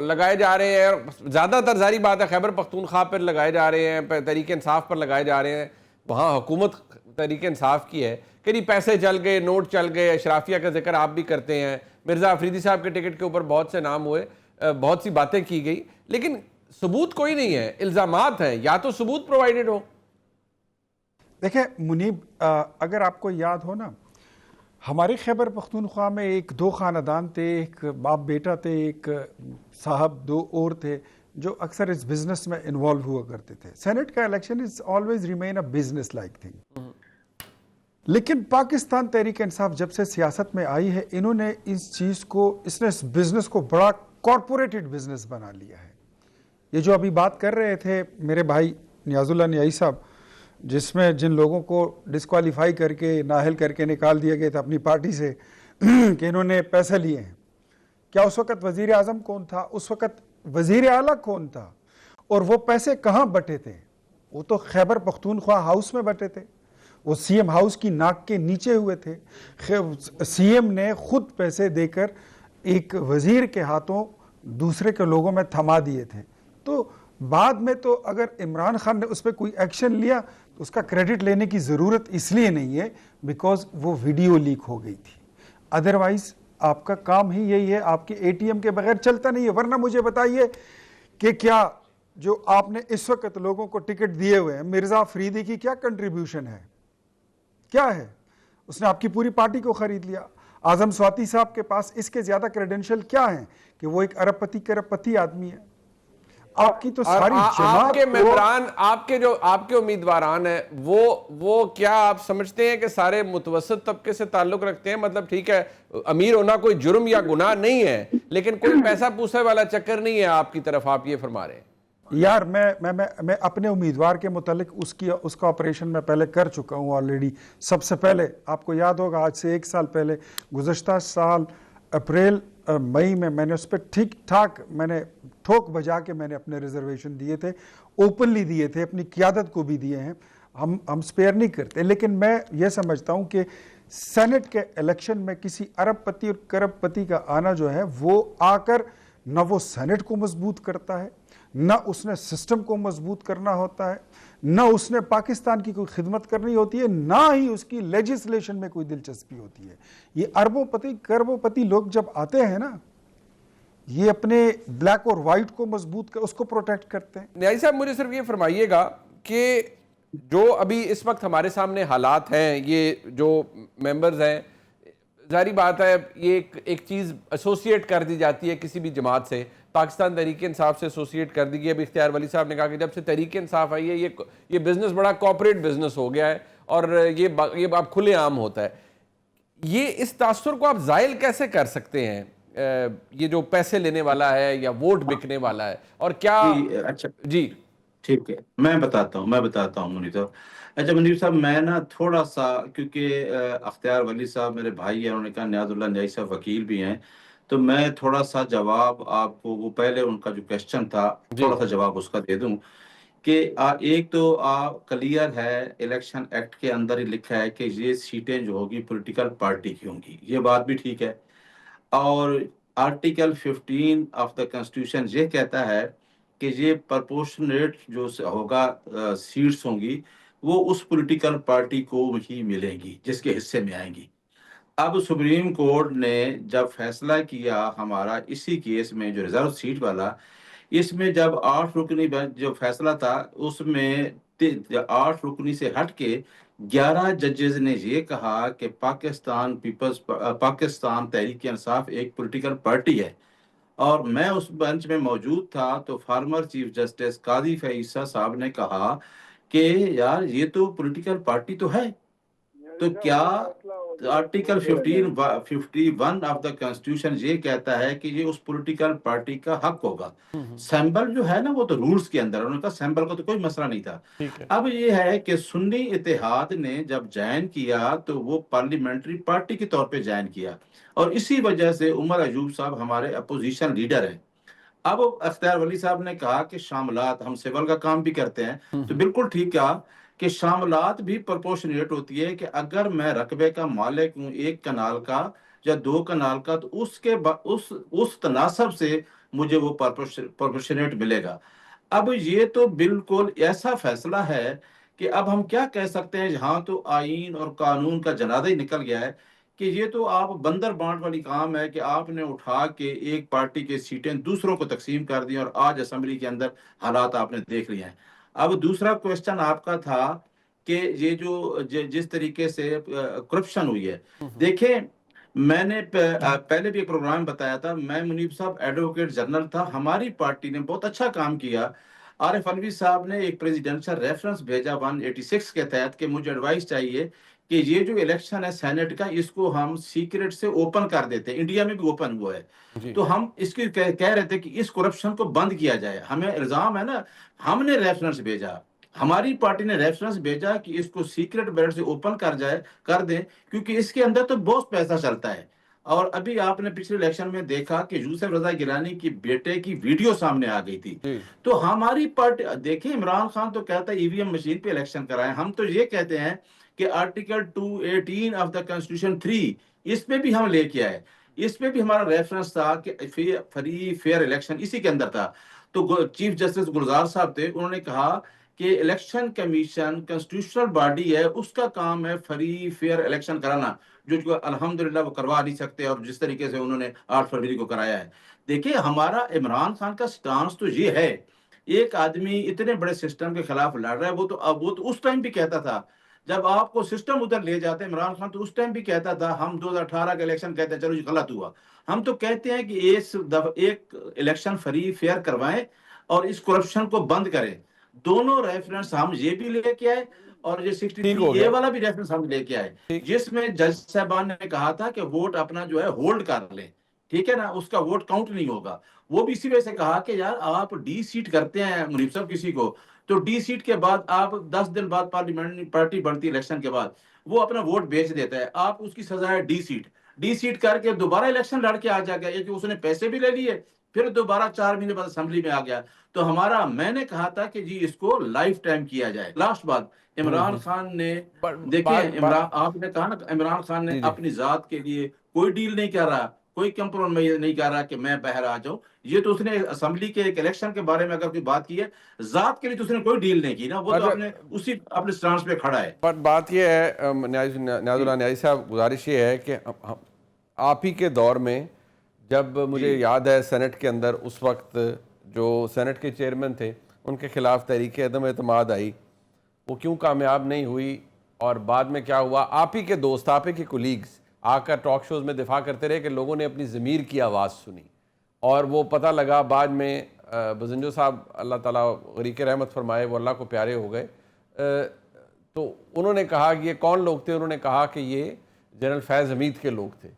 لگائے جا رہے ہیں, زیادہ تر ظاہری بات ہے خیبر پختونخوا پر لگائے جا رہے ہیں, تحریک انصاف پر لگائے جا رہے ہیں. وہاں حکومت تحریک انصاف کی ہے کہ نہیں, پیسے چل گئے, نوٹ چل گئے, اشرافیہ کا ذکر آپ بھی کرتے ہیں, مرزا افریدی صاحب کے ٹکٹ کے اوپر بہت سے نام ہوئے, بہت سی باتیں کی گئی, لیکن ثبوت کوئی نہیں ہے. الزامات ہیں, یا تو ثبوت پرووائڈڈ ہو. دیکھیں منیب, اگر آپ کو یاد ہو نا, ہمارے خیبر پختونخوا میں ایک دو خاندان تھے, ایک باپ بیٹا تھے, ایک صاحب, دو اور تھے جو اکثر اس بزنس میں انوالو ہوا کرتے تھے. سینٹ کا election is always remain a business like thing. لیکن پاکستان تحریک انصاف جب سے سیاست میں آئی ہے, انہوں نے اس چیز کو, اس نے اس بزنس کو بڑا کارپوریٹڈ بزنس بنا لیا ہے. یہ جو ابھی بات کر رہے تھے میرے بھائی نیازاللہ نیازی صاحب, جس میں جن لوگوں کو ڈسکوالیفائی کر کے, نااہل کر کے نکال دیا گیا تھا اپنی پارٹی سے کہ انہوں نے پیسے لیے ہیں, کیا اس وقت وزیر اعظم کون تھا, اس وقت وزیر اعلیٰ کون تھا, اور وہ پیسے کہاں بٹے تھے؟ وہ تو خیبر پختونخوا ہاؤس میں بٹے تھے, وہ سی ایم ہاؤس کی ناک کے نیچے ہوئے تھے. سی ایم نے خود پیسے دے کر ایک وزیر کے ہاتھوں دوسرے کے لوگوں میں تھما دیے تھے. تو بعد میں تو اگر عمران خان نے اس پہ کوئی ایکشن لیا تو اس کا کریڈٹ لینے کی ضرورت اس لیے نہیں ہے بیکاز وہ ویڈیو لیک ہو گئی تھی. ادروائز آپ کا کام ہی یہی ہے, آپ کے اے ٹی ایم کے بغیر چلتا نہیں ہے. ورنہ مجھے بتائیے کہ کیا جو آپ نے اس وقت لوگوں کو ٹکٹ دیے ہوئے ہیں, مرزا افریدی کی کیا کنٹریبیوشن ہے, کیا ہے؟ اس نے آپ کی پوری پارٹی کو خرید لیا. اعظم سواتی صاحب کے پاس اس کے زیادہ کریڈنشل کیا ہیں کہ وہ ایک ارب پتی آدمی ہے. آپ کی تو ساری آپ کے ممبران, آپ کے امیدواران ہیں, وہ کیا آپ سمجھتے ہیں کہ سارے متوسط طبقے سے تعلق رکھتے ہیں؟ مطلب ٹھیک ہے امیر ہونا کوئی جرم یا گناہ نہیں ہے, لیکن کوئی پیسہ پوسے والا چکر نہیں ہے آپ کی طرف, آپ یہ فرما رہے ہیں؟ یار میں اپنے امیدوار کے متعلق اس کا آپریشن میں پہلے کر چکا ہوں آلریڈی. سب سے پہلے آپ کو یاد ہوگا آج سے 1 سال پہلے, گزشتہ سال اپریل مئی میں نے اس پہ ٹھیک ٹھاک میں نے ٹھوک بجا کے میں نے اپنے ریزرویشن دیے تھے, اوپنلی دیے تھے, اپنی قیادت کو بھی دیے ہیں. ہم سپیئر نہیں کرتے, لیکن میں یہ سمجھتا ہوں کہ سینٹ کے الیکشن میں کسی ارب پتی اور کرب پتی کا آنا جو ہے وہ آ کر نہ وہ سینٹ کو مضبوط کرتا ہے, نہ اس نے سسٹم کو مضبوط کرنا ہوتا ہے, نہ اس نے پاکستان کی کوئی خدمت کرنی ہوتی ہے, نہ ہی اس کی لیجسلیشن میں کوئی دلچسپی ہوتی ہے. یہ اربوں پتی کربوں پتی لوگ جب آتے ہیں نا, یہ اپنے بلیک اور وائٹ کو مضبوط کر اس کو پروٹیکٹ کرتے ہیں. نیازی صاحب مجھے صرف یہ فرمائیے گا کہ جو ابھی اس وقت ہمارے سامنے حالات ہیں, یہ جو ممبرز ہیں, ظاہری بات ہے یہ ایک چیز ایسوسیٹ کر دی جاتی ہے کسی بھی جماعت سے, پاکستان تحریک انصاف سے ایسوسیٹ کر دی گئی. ابھی اختیار ولی صاحب نے کہا کہ جب سے تحریک انصاف آئی ہے یہ بزنس بڑا کارپوریٹ بزنس ہو گیا ہے اور یہ اب کھلے عام ہوتا ہے. یہ اس تاثر کو آپ زائل کیسے کر سکتے ہیں, یہ جو پیسے لینے والا ہے یا ووٹ بکنے والا ہے, اور کیا؟ اچھا جی ٹھیک ہے، میں بتاتا ہوں منیر صاحب. اچھا منیر صاحب، میں نا تھوڑا سا، کیونکہ اختیار ولی صاحب میرے بھائی ہیں، انہوں نے کہا نیاز اللہ نیازی صاحب وکیل بھی ہیں، تو میں تھوڑا سا جواب آپ کو، وہ پہلے ان کا جو کویشچن تھا جی تھوڑا سا جواب اس کا دے دوں. کہ ایک تو کلیئر ہے، الیکشن ایکٹ کے اندر ہی لکھا ہے کہ یہ سیٹیں جو ہوگی پولیٹیکل پارٹی کی ہوں گی، یہ بات بھی ٹھیک ہے. اور آرٹیکل 15 آف دا کنسٹیٹیوشن یہ کہتا ہے کہ یہ پرپورشنیٹ جو ہوگا سیٹس ہوں گی، وہ اس پولیٹیکل پارٹی کو ہی ملیں گی جس کے حصے میں آئیں گی. اب سپریم کورٹ نے جب فیصلہ کیا ہمارا اسی کیس میں جو ریزرو سیٹ والا، اس میں جب 8 رکنی جو فیصلہ تھا، اس میں 8 رکنی سے ہٹ کے 11 ججز نے یہ کہا کہ پاکستان تحریک انصاف ایک پولیٹیکل پارٹی ہے. اور میں اس بینچ میں موجود تھا، تو فارمر چیف جسٹس قاضی فیصل صاحب نے کہا کہ یار یہ تو پولیٹیکل پارٹی تو ہے، تو کیا آرٹیکل 51 آف دا کنسٹیٹیوشن یہ کہتا ہے کہ یہ اس پولیٹیکل پارٹی کا حق ہوگا. سیمبل جو ہے نا، وہ تو رولز کے اندر، انہوں نے کہا سیمبل کا تو کوئی مسئلہ نہیں تھا. ٹھیک ہے. اب یہ ہے کہ سنی اتحاد نے جب جوائن کیا تو وہ پارلیمنٹری پارٹی کے طور پہ جوائن کیا، اور اسی وجہ سے عمر ایوب صاحب ہمارے اپوزیشن لیڈر ہیں. اب اختیار ولی صاحب نے کہا کہ شاملات، ہم سول کا کام بھی کرتے ہیں، تو بالکل ٹھیک کہا کہ شاملات بھی پرپورشنیٹ ہوتی ہے، کہ اگر میں رقبے کا مالک ہوں 1 کنال کا یا 2 کنال کا، تو اس تناسب سے مجھے وہ پرپورشنیٹ ملے گا. اب یہ تو بالکل ایسا فیصلہ ہے کہ اب ہم کیا کہہ سکتے ہیں، یہاں تو آئین اور قانون کا جنازہ ہی نکل گیا ہے، کہ یہ تو آپ بندر بانٹ والی کام ہے کہ آپ نے اٹھا کے ایک پارٹی کے سیٹیں دوسروں کو تقسیم کر دی، اور آج اسمبلی کے اندر حالات آپ نے دیکھ لیے ہیں. اب دوسرا کویشچن آپ کا تھا کہ یہ جو جس طریقے سے کرپشن ہوئی ہے، دیکھیں میں نے پہلے بھی ایک پروگرام بتایا تھا، میں منیب صاحب ایڈوکیٹ جنرل تھا، ہماری پارٹی نے بہت اچھا کام کیا. عارف علوی صاحب نے ایک پریزیڈنشل ریفرنس بھیجا 186 کے تحت کہ مجھے ایڈوائس چاہیے کہ یہ جو الیکشن ہے سینٹ کا، اس کو ہم سیکریٹ سے اوپن کر دیتے ہیں، انڈیا میں بھی اوپن ہوا ہے. جی تو ہم اس کی کہہ رہے تھے کہ اس کرپشن کو بند کیا جائے. ہمیں الزام ہے نا، ہم نے ریفرنس بھیجا، ہماری پارٹی نے ریفرنس بھیجا کہ اس کو سیکریٹ بیلٹ سے اوپن کر دیں، کیونکہ اس کے اندر تو بہت پیسہ چلتا ہے. اور ابھی آپ نے پچھلے الیکشن میں دیکھا کہ یوسف رضا گیلانی کی بیٹے کی ویڈیو سامنے آ گئی تھی. جی تو ہماری پارٹی، دیکھیں عمران خان تو کہتا ہے ای وی ایم مشین پہ الیکشن کرائیں، ہم تو یہ کہتے ہیں کہ آرٹیکل 218 آف دا کنسٹیٹیوشن 3، اس میں بھی ہم لے کے آئے، اس میں بھی ہمارا ریفرنس تھا کہ فری فیئر الیکشن اسی کے اندر تھا. تو چیف جسٹس گلزار صاحب تھے، انہوں نے کہا کہ الیکشن کمیشن کنسٹیٹیوشنل باڈی ہے، اس کا کام ہے فری فیئر الیکشن کرانا، جو الحمدللہ وہ کروا نہیں سکتے، اور جس طریقے سے انہوں نے 8 فروری کو کرایا ہے. دیکھیں ہمارا عمران خان کا سٹانس تو یہ ہے، ایک آدمی اتنے بڑے سسٹم کے خلاف لڑ رہا ہے، وہ تو اس ٹائم بھی کہتا تھا، جب آپ کو سسٹم ادھر لے جاتے ہیں عمران خان، تو اس ٹائم بھی کہتا تھا، ہم 2018 کا الیکشن کہتے ہیں چلو یہ غلط ہوا، ہم تو کہتے ہیں کہ ایک الیکشن فری فیئر کروائیں اور اس کرپشن کو بند کریں. دونوں ریفرنس ہم یہ بھی لے کے آئے، اور یہ ٹھیک ہو 63A گیا. والا بھی ریفرنس ہم لے کے آئے، ٹھیک. جس میں جج صاحبان نے کہا تھا کہ ووٹ اپنا جو ہے ہولڈ کر لیں، ٹھیک ہے نا، اس کا ووٹ کاؤنٹ نہیں ہوگا. وہ بھی اسی وجہ سے کہا کہ یار آپ ڈی سیٹ کرتے ہیں منیب صاحب کسی کو، تو ڈی سیٹ کے بعد آپ 10 دن بعد پارلیمنٹ پارٹی بڑھتی ہے الیکشن کے بعد، وہ اپنا ووٹ بیچ دیتا ہے، آپ اس کی سزا ہے ڈی سیٹ کر کے دوبارہ الیکشن لڑ کے آ جا گیا، کہ اس نے پیسے بھی لے لیے، پھر دوبارہ 4 مہینے بعد اسمبلی میں آ گیا. تو میں نے کہا تھا کہ جی اس کو لائف ٹائم کیا جائے. لاسٹ بات، عمران خان نے، دیکھیں آپ نے کہا نا عمران خان نے جی جی اپنی ذات کے لیے کوئی ڈیل نہیں کر رہا، کوئی کمپرومائز نہیں کر رہا کہ میں باہر آ جاؤں. یہ تو اس نے اسمبلی کے ایک الیکشن کے بارے میں اگر کوئی بات کی ہے، ذات کے لیے تو اس نے کوئی ڈیل نہیں کی نا، وہ تو اچھا، اپنے سٹانس پہ کھڑا ہے. پر بات یہ ہے نیاز اللہ نیازی صاحب، گزارش یہ ہے کہ آپ ہی کے دور میں جب مجھے یاد ہے سینٹ کے اندر اس وقت جو سینٹ کے چیئرمین تھے، ان کے خلاف تحریک عدم اعتماد آئی، وہ کیوں کامیاب نہیں ہوئی، اور بعد میں کیا ہوا، آپ ہی کے دوست، آپ ہی کے کولیگز آ کر ٹاک شوز میں دفاع کرتے رہے کہ لوگوں نے اپنی ضمیر کی آواز سنی، اور وہ پتہ لگا بعد میں بزنجو صاحب اللہ تعالیٰ غریق رحمت فرمائے، وہ اللہ کو پیارے ہو گئے، تو انہوں نے کہا کہ یہ کون لوگ تھے، انہوں نے کہا کہ یہ جنرل فیض حمید کے لوگ تھے.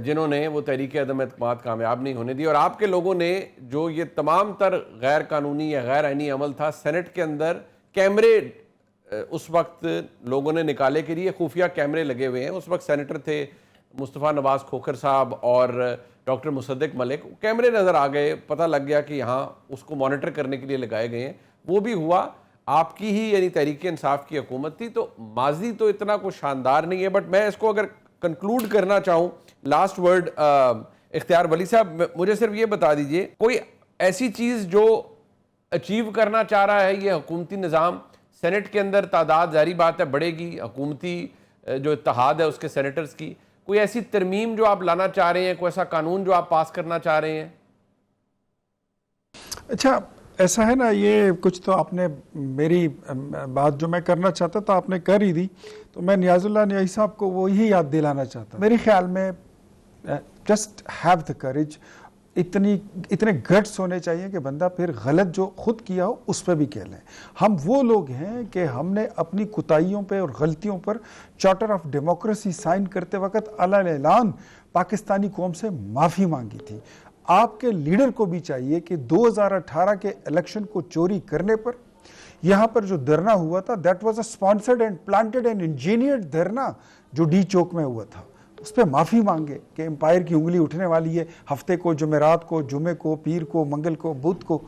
جنہوں نے وہ تحریک عدم اعتماد کامیاب نہیں ہونے دی، اور آپ کے لوگوں نے جو یہ تمام تر غیر قانونی یا غیر آئینی عمل تھا، سینٹ کے اندر کیمرے اس وقت لوگوں نے نکالے کے لیے خفیہ کیمرے لگے ہوئے ہیں. اس وقت سینیٹر تھے مصطفیٰ نواز کھوکھر صاحب اور ڈاکٹر مصدق ملک. کیمرے نظر آ گئے، پتہ لگ گیا کہ یہاں اس کو مانیٹر کرنے کے لیے لگائے گئے ہیں. وہ بھی ہوا، آپ کی ہی یعنی تحریک انصاف کی حکومت تھی. تو ماضی تو اتنا کوئی شاندار نہیں ہے، بٹ میں اس کو اگر کنکلوڈ کرنا چاہوں، لاسٹ ورڈ اختیار ولی صاحب، مجھے صرف یہ بتا دیجئے کوئی ایسی چیز جو اچیو کرنا چاہ رہا ہے یہ حکومتی نظام. سینٹ کے اندر تعداد ظاہری بات ہے بڑھے گی، حکومتی جو اتحاد ہے اس کے سینیٹرز کی، کوئی ایسی ترمیم جو آپ لانا چاہ رہے ہیں، کوئی ایسا قانون جو آپ پاس کرنا چاہ رہے ہیں؟ اچھا ایسا ہے نا، یہ کچھ تو آپ نے میری بات جو میں کرنا چاہتا تھا آپ نے کر ہی دی، تو میں نیاز اللہ نیائی صاحب کو وہی یاد دلانا چاہتا. میرے خیال میں جسٹ ہیو دا کریج، اتنے گٹس ہونے چاہیے کہ بندہ پھر غلط جو خود کیا ہو اس پہ بھی کہہ لیں. ہم وہ لوگ ہیں کہ ہم نے اپنی کوتاہیوں پہ اور غلطیوں پر چارٹر آف ڈیموکریسی سائن کرتے وقت علی اعلان پاکستانی قوم سے معافی مانگی تھی. آپ کے لیڈر کو بھی چاہیے کہ 2018 کے الیکشن کو چوری کرنے پر یہاں پر جو دھرنا ہوا تھا، that was a sponsored and planted and engineered dharna جو ڈی چوک میں ہوا تھا، اس پہ معافی مانگے کہ امپائر کی انگلی اٹھنے والی ہے ہفتے کو، جمعرات کو، جمعے کو، پیر کو، منگل کو، بدھ کو.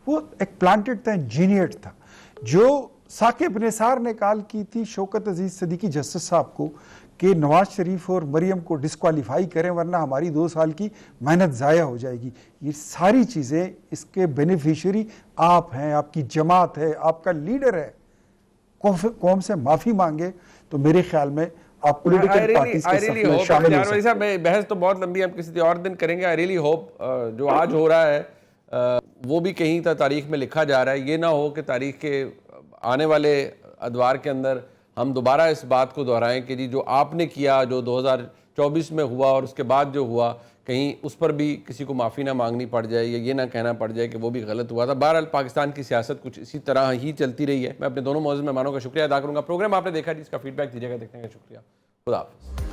وہ ایک پلانٹڈ تھا، انجینئرڈ تھا. جو ثاقب نثار نے کال کی تھی شوکت عزیز صدیقی جسٹس صاحب کو کہ نواز شریف اور مریم کو ڈسکوالیفائی کریں ورنہ ہماری 2 سال کی محنت ضائع ہو جائے گی، یہ ساری چیزیں اس کے بینیفیشری آپ ہیں، آپ کی جماعت ہے، آپ کا لیڈر ہے. قوم سے معافی مانگے تو میرے خیال میں آپ پولیٹیکل پارٹیز کے صف میں شامل ہو سکتے ہیں. بحث تو بہت لمبی ہم کسی اور دن کریں گے. آئی ریئلی ہوپ جو آج ہو رہا ہے وہ بھی کہیں تاریخ میں لکھا جا رہا ہے. یہ نہ ہو کہ تاریخ کے آنے والے ادوار کے اندر ہم دوبارہ اس بات کو دہرائیں کہ جی جو آپ نے کیا، جو 2024 میں ہوا اور اس کے بعد جو ہوا، کہیں اس پر بھی کسی کو معافی نہ مانگنی پڑ جائے یا یہ نہ کہنا پڑ جائے کہ وہ بھی غلط ہوا تھا. بہرحال پاکستان کی سیاست کچھ اسی طرح ہی چلتی رہی ہے. میں اپنے دونوں معزز مہمانوں کا شکریہ ادا کروں گا. پروگرام آپ نے دیکھا جس کا فیڈ بیک دیجیے گا. دیکھنے کا شکریہ. خدا حافظ.